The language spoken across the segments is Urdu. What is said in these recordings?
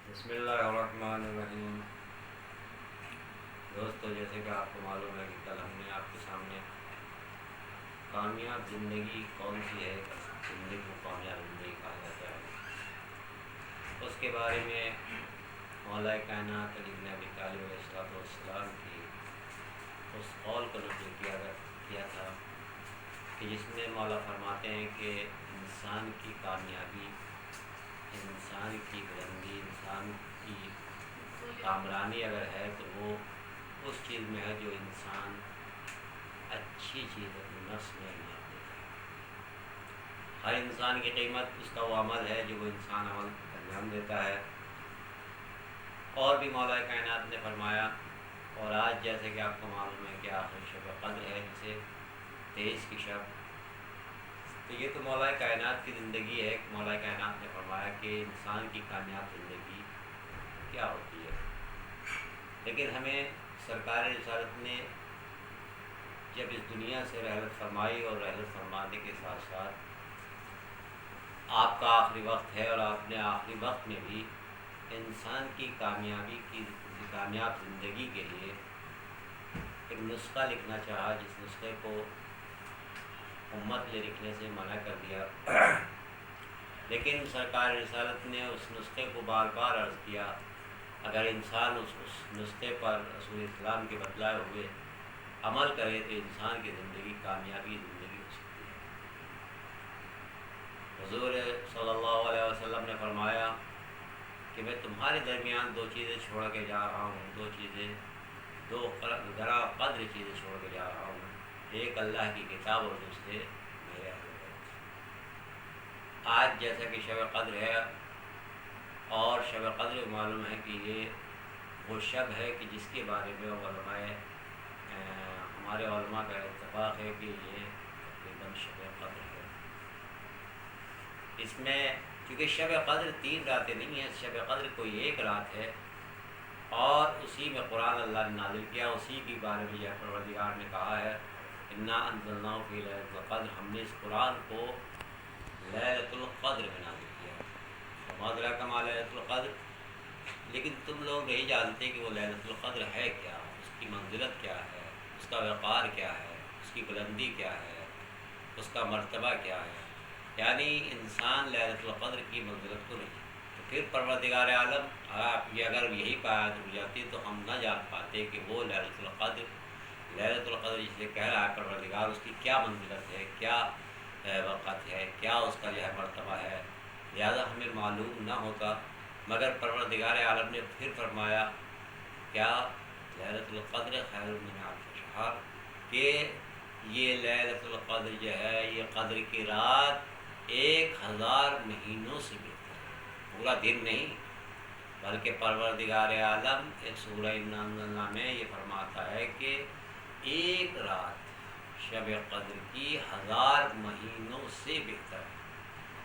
بسم اللہ الرحمن الرحیم۔ دوستو، جیسے کہ آپ کو معلوم ہے کہ کل ہم نے آپ کے سامنے کامیاب زندگی کون سی ہے، زندگی کو کامیاب زندگی کہا جاتا ہے، اس کے بارے میں مولا کائنات علی بن ابی طالب علیہ السلام کی اس قول کو نقل کیا تھا کہ جس میں مولا فرماتے ہیں کہ انسان کی کامیابی، انسان کی بلندی، انسان کی کامرانی اگر ہے تو وہ اس چیز میں ہے جو انسان اچھی چیز اپنے نفس میں انجام دیتا ہے۔ ہر انسان کی قیمت اس کا وہ عمل ہے جو وہ انسان عمل انجام دیتا ہے۔ اور بھی مولا کائنات نے فرمایا، اور آج جیسے کہ آپ کو معلوم ہے کہ آخری شب قدر ہے، جسے 23 کی شب، تو یہ تو مولا کائنات کی زندگی ہے۔ مولا کائنات نے فرمایا کہ انسان کی کامیاب زندگی کیا ہوتی ہے، لیکن ہمیں سرکار رسالت نے جب اس دنیا سے رحلت فرمائی اور رحلت فرمانے کے ساتھ ساتھ آپ کا آخری وقت ہے، اور آپ نے آخری وقت میں بھی انسان کی کامیابی کی کامیاب زندگی کے لیے ایک نسخہ لکھنا چاہا، جس نسخے کو امت نے لکھنے سے منع کر دیا، لیکن سرکار رسالت نے اس نسخے کو بار بار عرض کیا، اگر انسان اس نسخے پر رسول اسلام کے بتلائے ہوئے عمل کرے تو انسان کی زندگی کامیابی زندگی ہو سکتی ہے۔ حضور صلی اللہ علیہ وسلم نے فرمایا کہ میں تمہارے درمیان دو چیزیں چھوڑ کے جا رہا ہوں، دو ذرا قدر چیزیں چھوڑ کے جا رہا ہوں، ایک اللہ کی کتاب اور دوسرے میرے اہل بیت۔ آج جیسا کہ شب قدر ہے، اور شب قدر معلوم ہے کہ یہ وہ شب ہے کہ جس کے بارے میں ہمارے علماء کا اتفاق ہے کہ یہ تقریباً شب قدر ہے۔ اس میں چونکہ شب قدر 3 راتیں نہیں ہیں، شب قدر کوئی ایک رات ہے، اور اسی میں قرآن اللہ نے نازل کیا، اسی کے بارے میں یہ پروردگار نے کہا ہے، انا انزلناہ فی لیلۃ القدر، ہم نے اس قرآن کو لیلۃ القدر میں نازل کیا، وما ادراک ما لیلۃ القدر۔ لیکن تم لوگ نہیں جانتے کہ وہ لیلۃ القدر ہے کیا، اس کی منزلت کیا ہے، اس کا وقار کیا ہے، اس کی بلندی کیا ہے، اس کا مرتبہ کیا ہے، یعنی انسان لیلۃ القدر کی منزلت کو نہیں۔ تو پھر پروردگار عالم اگر یہی بات ہو جاتی تو ہم نہ جان پاتے کہ وہ لیلۃ القدر جسے کہہ رہا ہے پروردگار، اس کی کیا منزلت ہے، کیا وقت ہے، کیا اس کا جو ہے مرتبہ ہے، لہذا ہمیں معلوم نہ ہوتا۔ مگر پروردگار عالم نے پھر فرمایا کیا، لیلۃ القدر خیر من الف شہر، کہ یہ لیلۃ القدر جو ہے، یہ قدر کی رات 1000 مہینوں سے بہتر ہے، پورا دن نہیں، بلکہ پروردگار عالم ایک سورہ انا انزلناہ میں یہ فرماتا ہے کہ ایک رات شب قدر کی 1000 مہینوں سے بہتر ہے۔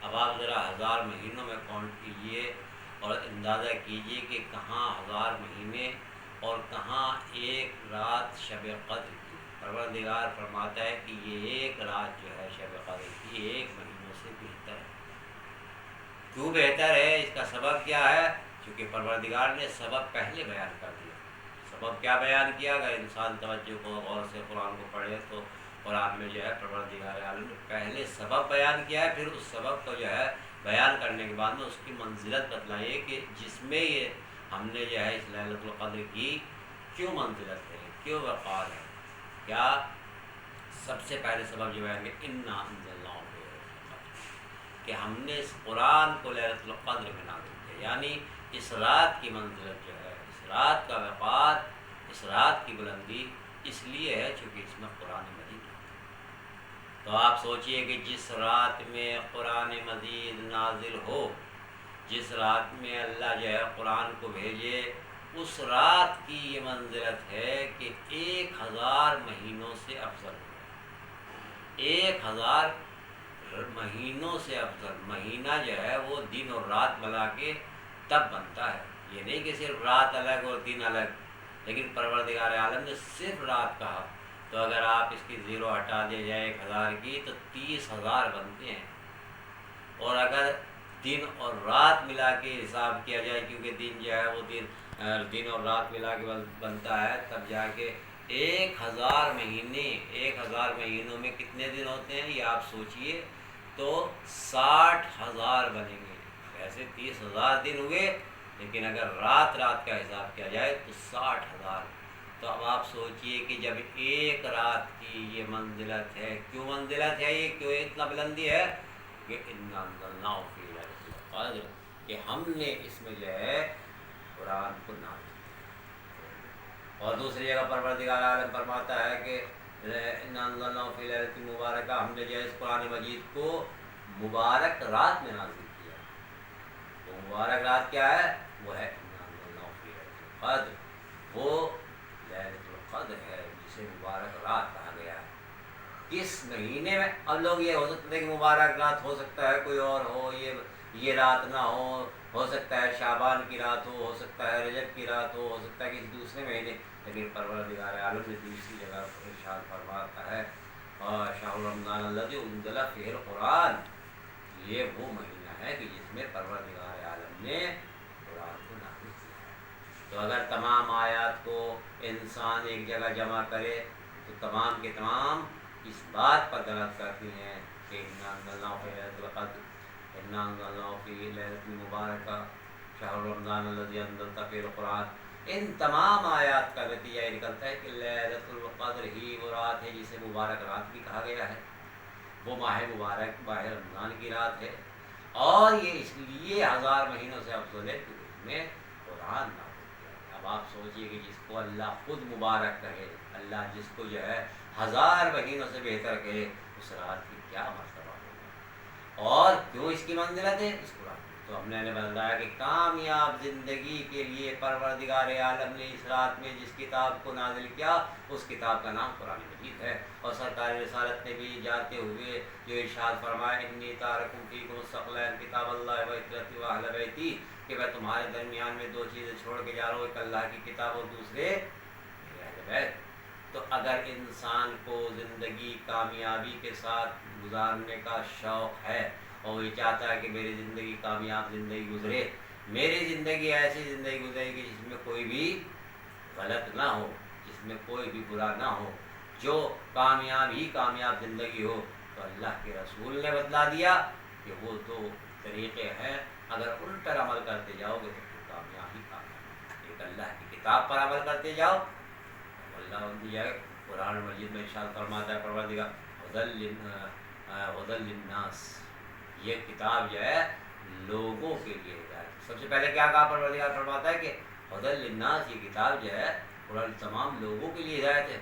اب آپ ذرا 1000 مہینوں میں کاؤنٹ کیجئے اور اندازہ کیجئے کہ کہاں 1000 مہینے اور کہاں ایک رات شب قدر کی۔ پروردگار فرماتا ہے کہ یہ ایک رات جو ہے شب قدر کی 1 مہینوں سے بہتر ہے۔ کیوں بہتر ہے، اس کا سبب کیا ہے؟ چونکہ پروردگار نے سبب پہلے بیان کر دیا۔ سبب کیا بیان کیا؟ اگر انسان توجہ کو غور سے قرآن کو پڑھے تو قرآن میں جو ہے پروردگار عالم نے پہلے سبب بیان کیا ہے، پھر اس سبب کو جو ہے بیان کرنے کے بعد میں اس کی منزلت بتلائیے کہ جس میں یہ ہم نے جو ہے اس لیلۃ القدر کی کیوں منزلت ہے، کیوں وقار ہے۔ کیا سب سے پہلے سبب جو بیان کہ انا انزلناہ فی لیلۃ القدر، کہ ہم نے اس قرآن کو لیلۃ القدر میں نازل کیا، یعنی اس رات کی منزلت جو ہے، اس رات کا وقار، اس رات کی بلندی اس لیے ہے چونکہ اس میں قرآن مجید ہے۔ تو آپ سوچئے کہ جس رات میں قرآن مجید نازل ہو، جس رات میں اللہ جو ہے قرآن کو بھیجے، اس رات کی یہ منزلت ہے کہ 1000 مہینوں سے افضل ہے۔ 1000 مہینوں سے افضل، مہینہ جو ہے وہ دن اور رات ملا کے تب بنتا ہے، یہ نہیں کہ صرف رات الگ اور دن الگ، لیکن پروردگار عالم نے صرف رات کہا، تو اگر آپ اس کی زیرو ہٹا دیا جائے 1000 کی تو 30,000 بنتے ہیں، اور اگر دن اور رات ملا کے حساب کیا جائے، کیونکہ دن جو ہے وہ دن اور رات ملا کے بنتا ہے، تب جا کے 1000 مہینے، 1000 مہینوں میں کتنے دن ہوتے ہیں یہ آپ سوچئے، تو 60,000 بنیں گے۔ ویسے 30,000 دن ہوئے، لیکن اگر رات کا حساب کیا جائے تو 60,000۔ تو اب آپ سوچئے کہ جب ایک رات کی یہ منزلت ہے، کیوں منزلت ہے، یہ کیوں اتنا بلندی ہے کہ اِنَّا أَنزَلْنَاهُ فِي لَيْلَةِ الْقَدْرِ، کہ ہم نے اس میں جو ہے قرآن کو نازل کیا۔ اور دوسری جگہ پروردگار عالم فرماتا ہے کہ اِنَّا أَنزَلْنَاهُ فِي لَيْلَةٍ مُبَارَكَةٍ، ہم نے جو ہے اس قرآن مجید کو مبارک رات میں نازل کیا۔ تو مبارک رات کیا ہے؟ وہ ہے اِنَّا أَنزَلْنَاهُ فِي لَيْلَةِ الْقَدْرِ، وہ لَيْلَةُ الْقَدْر ہے جسے مبارک رات کہا گیا ہے۔ کس مہینے میں؟ اب لوگ یہ ہو سکتا ہے کہ مبارک رات ہو سکتا ہے کوئی اور ہو، یہ رات نہ ہو سکتا ہے شعبان کی رات ہو سکتا ہے رجب کی رات ہو سکتا ہے کسی دوسرے مہینے، لیکن پروردگار عالم نے دوسری جگہ ارشاد فرماتا ہے اور شہر رمضان الذی انزل فیہ القرآن، یہ وہ مہینہ ہے کہ جس میں پروردگار عالم نے قرآن کو نازل کیا ہے۔ تو اگر تمام آیات کو انسان ایک جگہ جمع کرے تو تمام کے تمام اس بات پر دلالت کرتی ہیں کہ اِنَّا أَنزَلْنَاهُ فِي لَيْلَةِ الْقَدْرِ اِنَّا أَنزَلْنَاهُ فِي لَيْلَةٍ مُبَارَكَةٍ شَهْرُ رَمَضَانَ الَّذِي أَنزَلْتَ فِيهِ الْقُرْآنَ۔ ان تمام آیات کا نتیجہ یہ نکلتا ہے کہ لیلۃ القدر ہی وہ رات ہے جسے مبارک رات بھی کہا گیا ہے، وہ ماہ مبارک ماہ رمضان کی رات ہے، اور یہ اس لیے 1000 مہینوں سے افضل ہے کہ اس میں قرآن نازل کیا ہے۔ اب آپ سوچئے کہ جس کو اللہ خود مبارک کہے، اللہ جس کو جو ہے 1000 مہینوں سے بہتر کہے، اس رات کی کیا مرتبہ ہوگا اور کیوں اس کی منزلت ہے اس قرآن۔ تو ہم نے بتایا کہ کامیاب زندگی کے لیے پروردگار عالم نے اس رات میں جس کتاب کو نازل کیا اس کتاب کا نام قرآن مجید ہے، اور سرکار رسالت نے بھی جاتے ہوئے جو ارشاد فرمایا انی تارکم فیکم الثقلین کتاب اللہ و عترتی و اہل بیتی، کہ میں تمہارے درمیان میں دو چیزیں چھوڑ کے جا رہا ہوں، ایک اللہ کی کتاب اور دوسرے میرے اہل بیت۔ تو اگر انسان کو زندگی کامیابی کے ساتھ گزارنے کا شوق ہے اور وہ چاہتا ہے کہ میری زندگی کامیاب زندگی گزرے، میری زندگی ایسی زندگی گزرے کہ جس میں کوئی بھی غلط نہ ہو، جس میں کوئی بھی برا نہ ہو، جو کامیاب ہی کامیاب زندگی ہو، تو اللہ کے رسول نے بتلا دیا کہ وہ دو طریقے ہیں، اگر ان پر عمل کرتے جاؤ گے تو کامیاب ہی کامیاب۔ ایک اللہ کی کتاب پر عمل کرتے جاؤ، اللہ دیا قرآن مجید میں ارشاد فرماتا ہے پروردگار ہدی للناس، یہ کتاب جو ہے لوگوں کے لیے ہدایت۔ سب سے پہلے کیا کہا پروردگار فرماتا ہے کہ ہدی للناس، یہ کتاب جو ہے قرآن تمام لوگوں کے لیے ہدایت ہے۔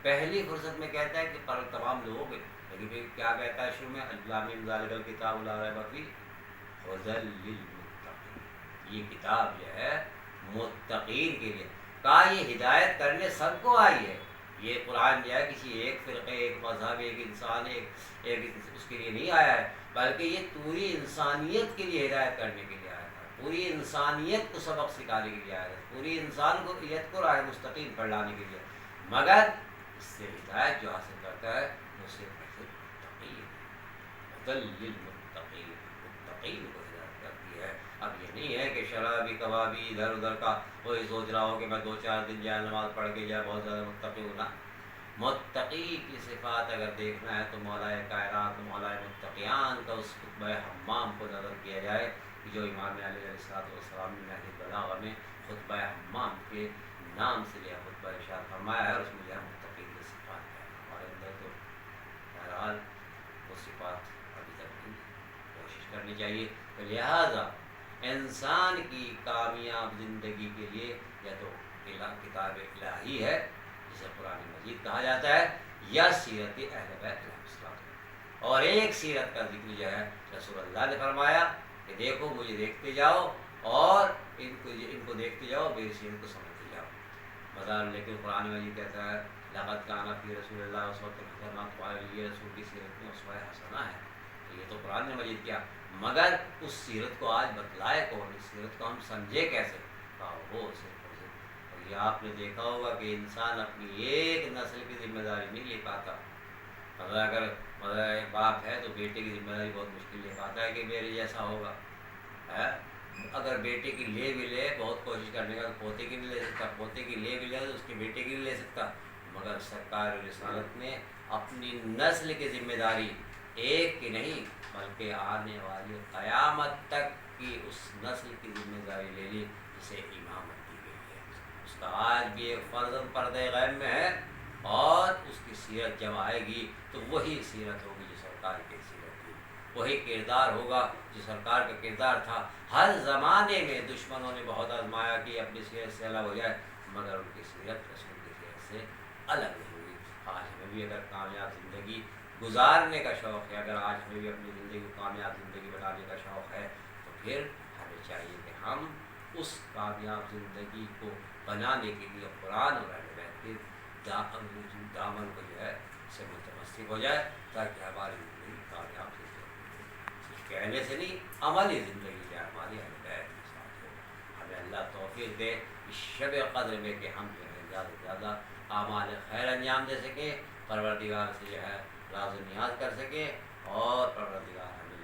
پہلی فرصت میں کہتا ہے کہ تمام لوگوں کے، لیکن پھر کیا کہتا ہے شروع میں الف ذالک الکتاب لا ریب فیہ ہدی للمتقین، یہ کتاب جو ہے متقین کے لیے۔ کہا یہ ہدایت کرنے سب کو آئی ہے، یہ قرآن جو ہے کسی ایک فرقے، ایک مذہب، ایک انسان، ایک اس کے لیے نہیں آیا ہے، بلکہ یہ پوری انسانیت کے لیے ہدایت کرنے کے لیے آیا تھا، پوری انسانیت کو سبق سکھانے کے لیے آیا تھا، پوری انسانیت کو راہ مستقیم پر لانے کے لیے۔ مگر اس سے ہدایت جو حاصل کرتا ہے وہ صرف متقین، ہدی للمتقین، متقین کو ہدایت کرتی ہے۔ اب یہ نہیں ہے کہ شرابی کبابی ادھر ادھر کا وہی سوچ رہا ہو کہ میں 2-4 دن جائے نماز پڑھ کے جائے بہت زیادہ متقی ہونا۔ متقی کی صفات اگر دیکھنا ہے تو مولا کائنات مولا متقیان کا اس خطبہ حمام کو نظر کیا جائے، جو امام علیہ السلام نے نہج البلاغہ میں خطبہ حمام کے نام سے یہ خطبہ ارشاد فرمایا ہے، اور اس میں جو ہے متقین کی صفات ہے۔ ہمارے اندر تو بہرحال وہ صفات ابھی تک نہیں، کوشش کرنی چاہیے۔ تو لہٰذا انسان کی کامیاب زندگی کے لیے یا تو کتاب الہی ہے جسے قرآن مجید کہا جاتا ہے، یا سیرت اہل بیت علیہ السلام، اور ایک سیرت کا ذکر جو ہے رسول اللہ نے فرمایا کہ دیکھو مجھے دیکھتے جاؤ اور ان کو دیکھتے جاؤ، میری سیرت کو سمجھتے جاؤ۔ مثلا لیکن قرآن مجید کہتا ہے لقد کان فی رسول اللہ اسوۃ حسنہ، تمہارے لیے رسول کی سیرت میں اسوہ حسنہ ہے۔ یہ تو قرآن نے مجید کیا، مگر اس سیرت کو آج بتلائے کون، اس سیرت کو ہم سمجھے کیسے؟ وہ صرف اور یہ آپ نے دیکھا ہوگا کہ انسان اپنی ایک نسل کی ذمہ داری نہیں لے پاتا، مطلب اگر ایک باپ ہے تو بیٹے کی ذمہ داری بہت مشکل لے پاتا ہے کہ میرے جیسا ہوگا ہے. اگر بیٹے کی لے بھی لے بہت کوشش کرنے کا تو پوتے کی نہیں لے سکتا, پوتے کی لے بھی لے تو اس کے بیٹے کی نہیں لے سکتا. مگر سرکار رسالت نے اپنی نسل کی ذمہ داری ایک کی نہیں بلکہ آنے والی قیامت تک کی اس نسل کی ذمہ داری لے لی جسے امامت دی گئی ہے. اس کا آج بھی ایک فرزند پردہ غیب میں ہے, اور اس کی سیرت جب آئے گی تو وہی سیرت ہوگی جو سرکار کی سیرت تھی, وہی کردار ہوگا جو سرکار کا کردار تھا. ہر زمانے میں دشمنوں نے بہت آزمایا کہ اپنی سیرت سے الگ ہو جائے, مگر ان کی سیرت رسول کی سیرت سے الگ نہیں ہوئی. آج ہمیں بھی اگر کامیاب زندگی گزارنے کا شوق ہے, اگر آج ہمیں بھی اپنی زندگی کو کامیاب زندگی بنانے کا شوق ہے, تو پھر ہمیں چاہیے کہ ہم اس کامیاب زندگی کو بنانے کے لیے قرآن اور اہل بیت کے دامن کو جو ہے سے متمسک ہو جائے, تاکہ ہماری زندگی کامیاب زندگی صرف کہنے سے نہیں عملی زندگی جو ہے ہماری اہل بیت کے ساتھ ہو. ہمیں اللہ توفیق دے اس شب قدر میں کہ ہم جو ہے زیادہ سے زیادہ اعمال خیر انجام دے سکیں, پروردگار سے جو ہے راز و نیاز کر سکیں, اور پروردگار ہمیں